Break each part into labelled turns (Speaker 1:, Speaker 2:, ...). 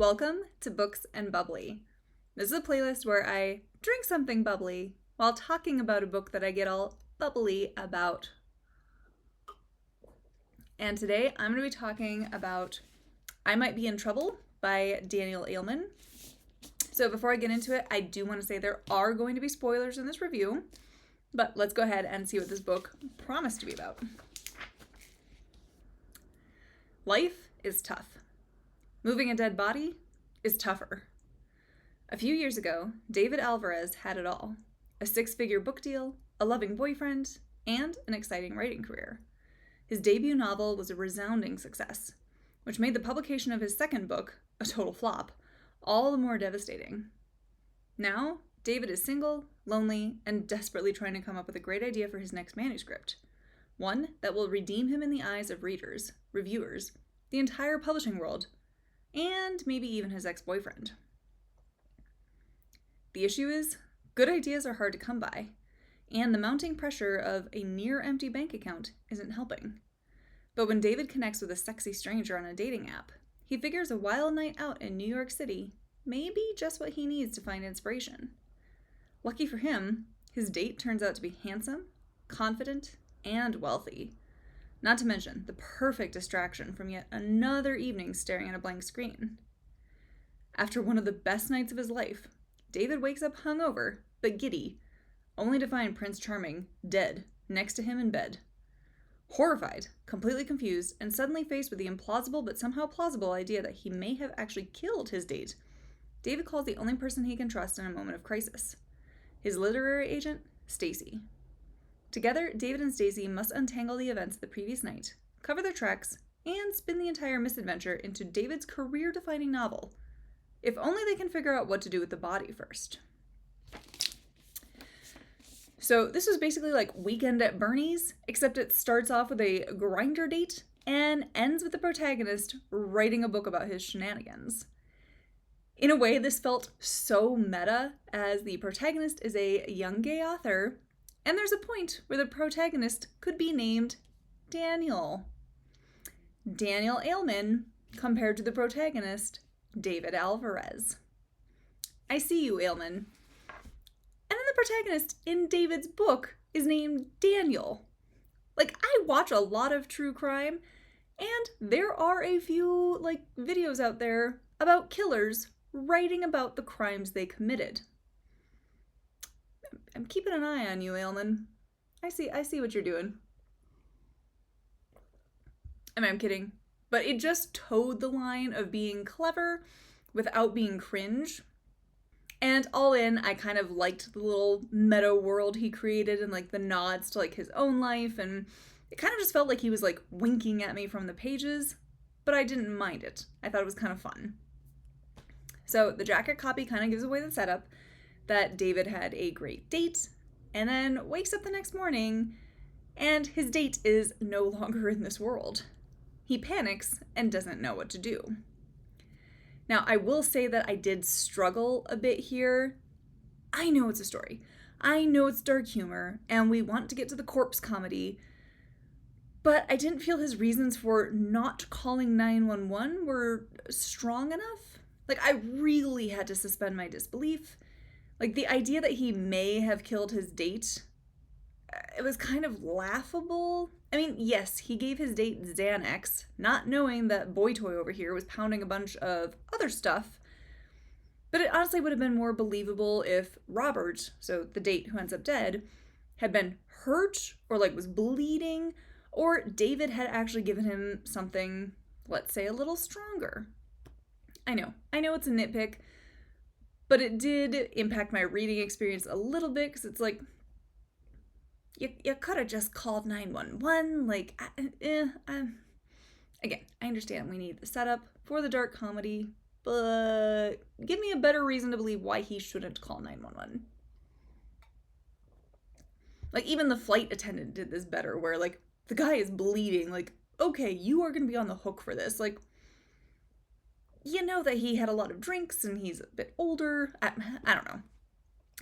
Speaker 1: Welcome to Books and Bubbly. This is a playlist where I drink something bubbly while talking about a book that I get all bubbly about. And today I'm going to be talking about I Might Be in Trouble by Daniel Aleman. So before I get into it, I do want to say there are going to be spoilers in this review, but let's go ahead and see what this book promised to be about. Life is tough. Moving a dead body is tougher. A few years ago, David Alvarez had it all. A 6-figure book deal, a loving boyfriend, and an exciting writing career. His debut novel was a resounding success, which made the publication of his second book, a total flop, all the more devastating. Now, David is single, lonely, and desperately trying to come up with a great idea for his next manuscript. One that will redeem him in the eyes of readers, reviewers, the entire publishing world, and maybe even his ex-boyfriend. The issue is, good ideas are hard to come by, and the mounting pressure of a near-empty bank account isn't helping. But when David connects with a sexy stranger on a dating app, he figures a wild night out in New York City may be just what he needs to find inspiration. Lucky for him, his date turns out to be handsome, confident, and wealthy. Not to mention the perfect distraction from yet another evening staring at a blank screen. After one of the best nights of his life, David wakes up hungover, but giddy, only to find Prince Charming dead next to him in bed. Horrified, completely confused, and suddenly faced with the implausible but somehow plausible idea that he may have actually killed his date, David calls the only person he can trust in a moment of crisis. His literary agent, Stacy. Together, David and Stacy must untangle the events of the previous night, cover their tracks, and spin the entire misadventure into David's career-defining novel. If only they can figure out what to do with the body first. So this was basically like Weekend at Bernie's, except it starts off with a grinder date and ends with the protagonist writing a book about his shenanigans. In a way, this felt so meta, as the protagonist is a young gay author, and there's a point where the protagonist could be named Daniel. Daniel Aleman compared to the protagonist, David Alvarez. I see you, Aleman. And then the protagonist in David's book is named Daniel. Like, I watch a lot of true crime, and there are a few, videos out there about killers writing about the crimes they committed. I'm keeping an eye on you, Aleman. I see what you're doing. I mean, I'm kidding. But it just towed the line of being clever without being cringe. And all in, I kind of liked the little meta world he created and the nods to his own life, and it kind of just felt like he was winking at me from the pages, but I didn't mind it. I thought it was kind of fun. So the jacket copy kind of gives away the setup that David had a great date, and then wakes up the next morning, and his date is no longer in this world. He panics and doesn't know what to do. Now, I will say that I did struggle a bit here. I know it's a story. I know it's dark humor, and we want to get to the corpse comedy, but I didn't feel his reasons for not calling 911 were strong enough. I really had to suspend my disbelief. The idea that he may have killed his date, it was kind of laughable. I mean, yes, he gave his date Xanax, not knowing that Boy Toy over here was pounding a bunch of other stuff. But it honestly would have been more believable if Robert, so the date who ends up dead, had been hurt or was bleeding, or David had actually given him something, let's say, a little stronger. I know it's a nitpick, but it did impact my reading experience a little bit, because it's you could have just called 911. Again, I understand we need the setup for the dark comedy, but give me a better reason to believe why he shouldn't call 911. Even the flight attendant did this better, where the guy is bleeding. Okay, you are going to be on the hook for this. You know that he had a lot of drinks and he's a bit older. I don't know.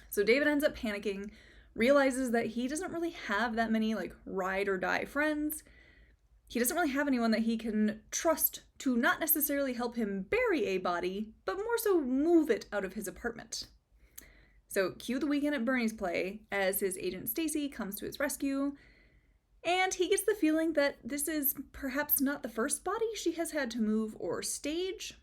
Speaker 1: So David ends up panicking, realizes that he doesn't really have that many ride or die friends, he doesn't really have anyone that he can trust to not necessarily help him bury a body, but more so move it out of his apartment. So cue the Weekend at Bernie's play as his agent Stacy comes to his rescue, and he gets the feeling that this is perhaps not the first body she has had to move or stage.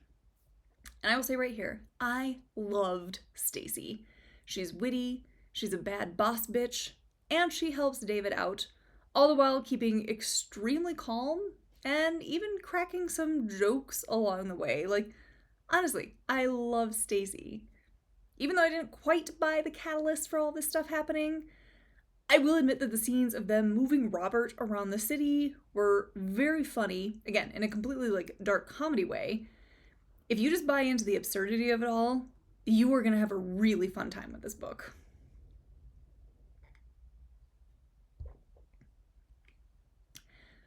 Speaker 1: And I will say right here, I loved Stacy. She's witty, she's a bad boss bitch, and she helps David out, all the while keeping extremely calm and even cracking some jokes along the way. Like, honestly, I love Stacy. Even though I didn't quite buy the catalyst for all this stuff happening, I will admit that the scenes of them moving Robert around the city were very funny, again, in a completely dark comedy way. If you just buy into the absurdity of it all, you are going to have a really fun time with this book.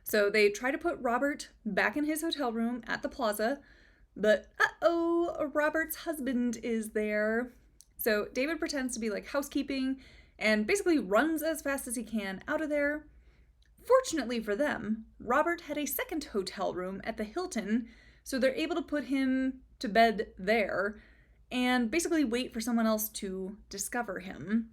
Speaker 1: So they try to put Robert back in his hotel room at the plaza, but Robert's husband is there. So David pretends to be housekeeping and basically runs as fast as he can out of there. Fortunately for them, Robert had a second hotel room at the Hilton, so they're able to put him to bed there and basically wait for someone else to discover him.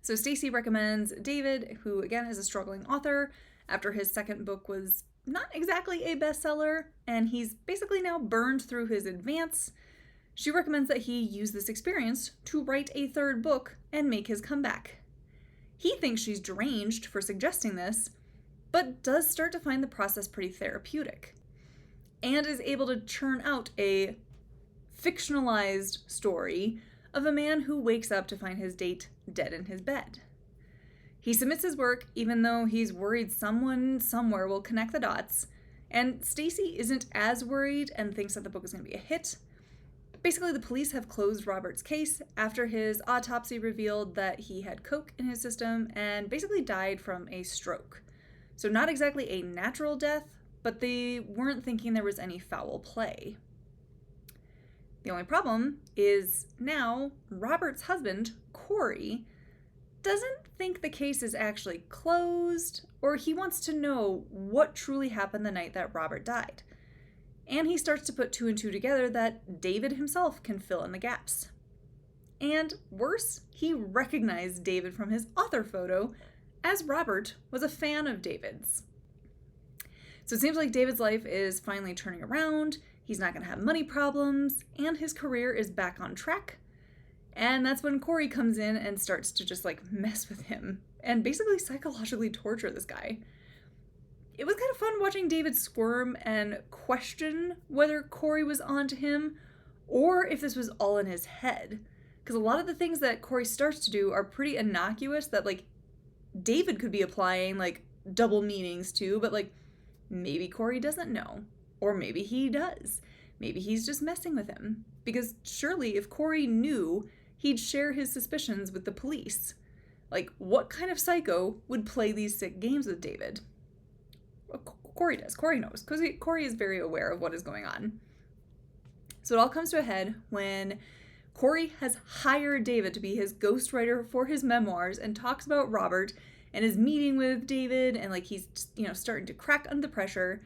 Speaker 1: So Stacy recommends David, who again is a struggling author after his second book was not exactly a bestseller, and he's basically now burned through his advance. She recommends that he use this experience to write a third book and make his comeback. He thinks she's deranged for suggesting this, but does start to find the process pretty therapeutic, and is able to churn out a fictionalized story of a man who wakes up to find his date dead in his bed. He submits his work even though he's worried someone somewhere will connect the dots, and Stacy isn't as worried and thinks that the book is going to be a hit. Basically, the police have closed Robert's case after his autopsy revealed that he had coke in his system and basically died from a stroke. So not exactly a natural death, but they weren't thinking there was any foul play. The only problem is now Robert's husband, Corey, doesn't think the case is actually closed, or he wants to know what truly happened the night that Robert died. And he starts to put two and two together that David himself can fill in the gaps. And worse, he recognized David from his author photo, as Robert was a fan of David's. So it seems like David's life is finally turning around, he's not going to have money problems, and his career is back on track. And that's when Corey comes in and starts to just mess with him and basically psychologically torture this guy. It was kind of fun watching David squirm and question whether Corey was onto him or if this was all in his head. Because a lot of the things that Corey starts to do are pretty innocuous that David could be applying double meanings to, but maybe Corey doesn't know. Or maybe he does. Maybe he's just messing with him. Because surely if Corey knew, he'd share his suspicions with the police. What kind of psycho would play these sick games with David? Well, Corey does. Corey knows. Because Corey is very aware of what is going on. So it all comes to a head when Corey has hired David to be his ghostwriter for his memoirs and talks about Robert and his meeting with David and he's starting to crack under the pressure.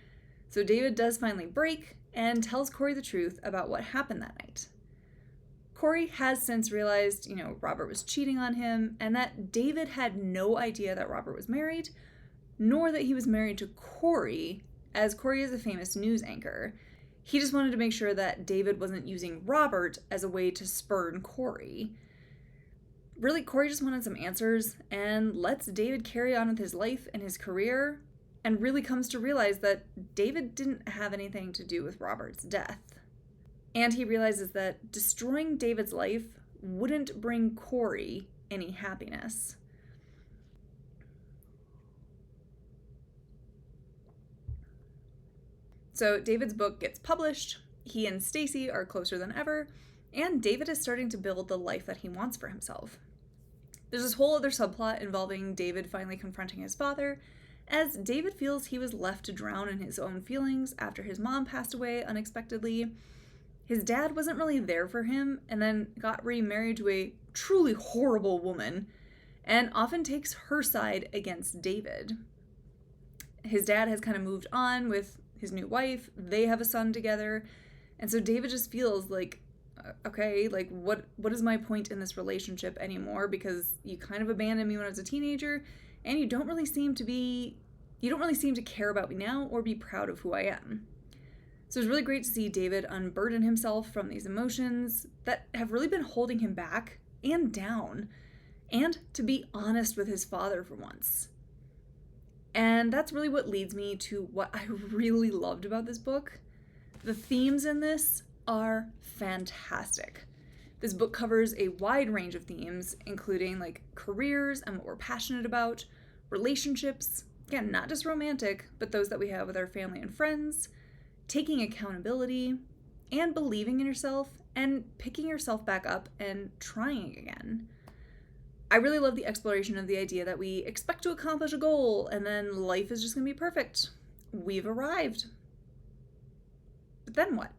Speaker 1: So David does finally break and tells Corey the truth about what happened that night. Corey has since realized, Robert was cheating on him and that David had no idea that Robert was married, nor that he was married to Corey, as Corey is a famous news anchor. He just wanted to make sure that David wasn't using Robert as a way to spurn Corey. Really, Corey just wanted some answers and lets David carry on with his life and his career, and really comes to realize that David didn't have anything to do with Robert's death. And he realizes that destroying David's life wouldn't bring Corey any happiness. So David's book gets published, he and Stacy are closer than ever, and David is starting to build the life that he wants for himself. There's this whole other subplot involving David finally confronting his father, as David feels he was left to drown in his own feelings after his mom passed away unexpectedly. His dad wasn't really there for him and then got remarried to a truly horrible woman and often takes her side against David. His dad has kind of moved on with his new wife. They have a son together. And so David just feels like, okay, like what is my point in this relationship anymore? Because you kind of abandoned me when I was a teenager, and you don't really seem to care about me now or be proud of who I am. So it's really great to see David unburden himself from these emotions that have really been holding him back and down, and to be honest with his father for once. And that's really what leads me to what I really loved about this book. The themes in this are fantastic. This book covers a wide range of themes, including like careers and what we're passionate about, relationships, again, not just romantic, but those that we have with our family and friends, taking accountability, and believing in yourself, and picking yourself back up and trying again. I really love the exploration of the idea that we expect to accomplish a goal and then life is just going to be perfect. We've arrived. But then what?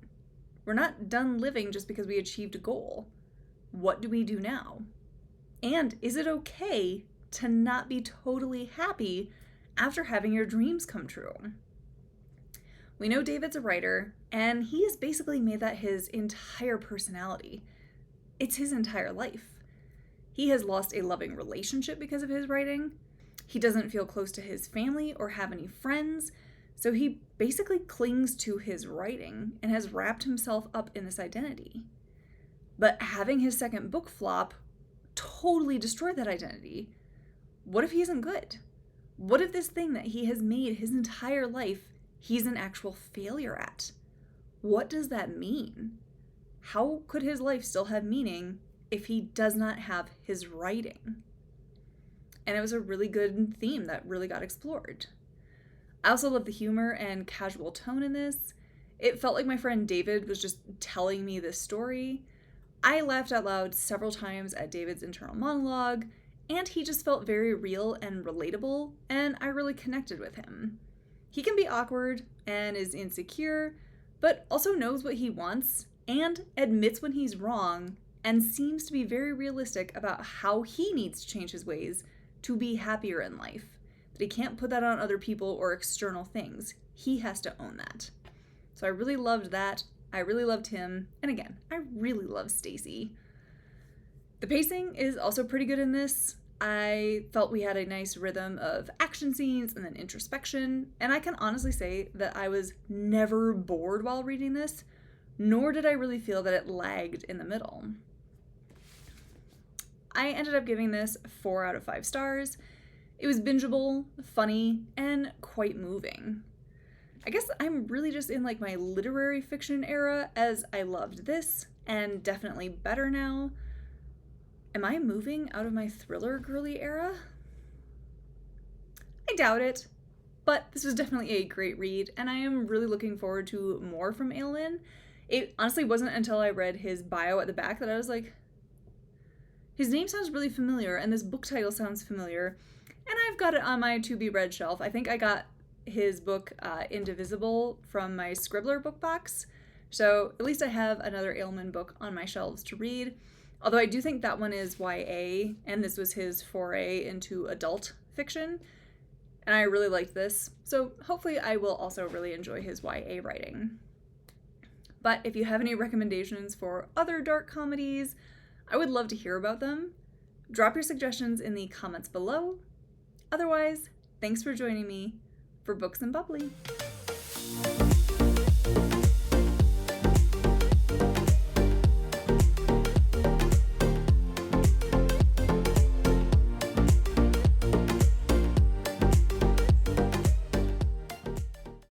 Speaker 1: We're not done living just because we achieved a goal. What do we do now? And is it okay to not be totally happy after having your dreams come true? We know David's a writer, and he has basically made that his entire personality. It's his entire life. He has lost a loving relationship because of his writing. He doesn't feel close to his family or have any friends, so he basically clings to his writing and has wrapped himself up in this identity. But having his second book flop totally destroyed that identity. What if he isn't good? What if this thing that he has made his entire life, he's an actual failure at? What does that mean? How could his life still have meaning if he does not have his writing? And it was a really good theme that really got explored. I also love the humor and casual tone in this. It felt like my friend David was just telling me this story. I laughed out loud several times at David's internal monologue, and he just felt very real and relatable, and I really connected with him. He can be awkward and is insecure, but also knows what he wants and admits when he's wrong, and seems to be very realistic about how he needs to change his ways to be happier in life. That he can't put that on other people or external things. He has to own that. So I really loved that. I really loved him. And again, I really love Stacy. The pacing is also pretty good in this. I felt we had a nice rhythm of action scenes and then introspection. And I can honestly say that I was never bored while reading this, nor did I really feel that it lagged in the middle. I ended up giving this 4 out of 5 stars. It was bingeable, funny, and quite moving. I guess I'm really just in like my literary fiction era, as I loved this, and definitely better now. Am I moving out of my thriller girly era? I doubt it, but this was definitely a great read, and I am really looking forward to more from Aleman. It honestly wasn't until I read his bio at the back that I was like, his name sounds really familiar, and this book title sounds familiar, and I've got it on my to-be-read shelf. I think I got his book, Indivisible, from my Scribbler book box, so at least I have another Aleman book on my shelves to read, although I do think that one is YA, and this was his foray into adult fiction, and I really liked this, so hopefully I will also really enjoy his YA writing. But if you have any recommendations for other dark comedies, I would love to hear about them. Drop your suggestions in the comments below. Otherwise, thanks for joining me for Books and Bubbly.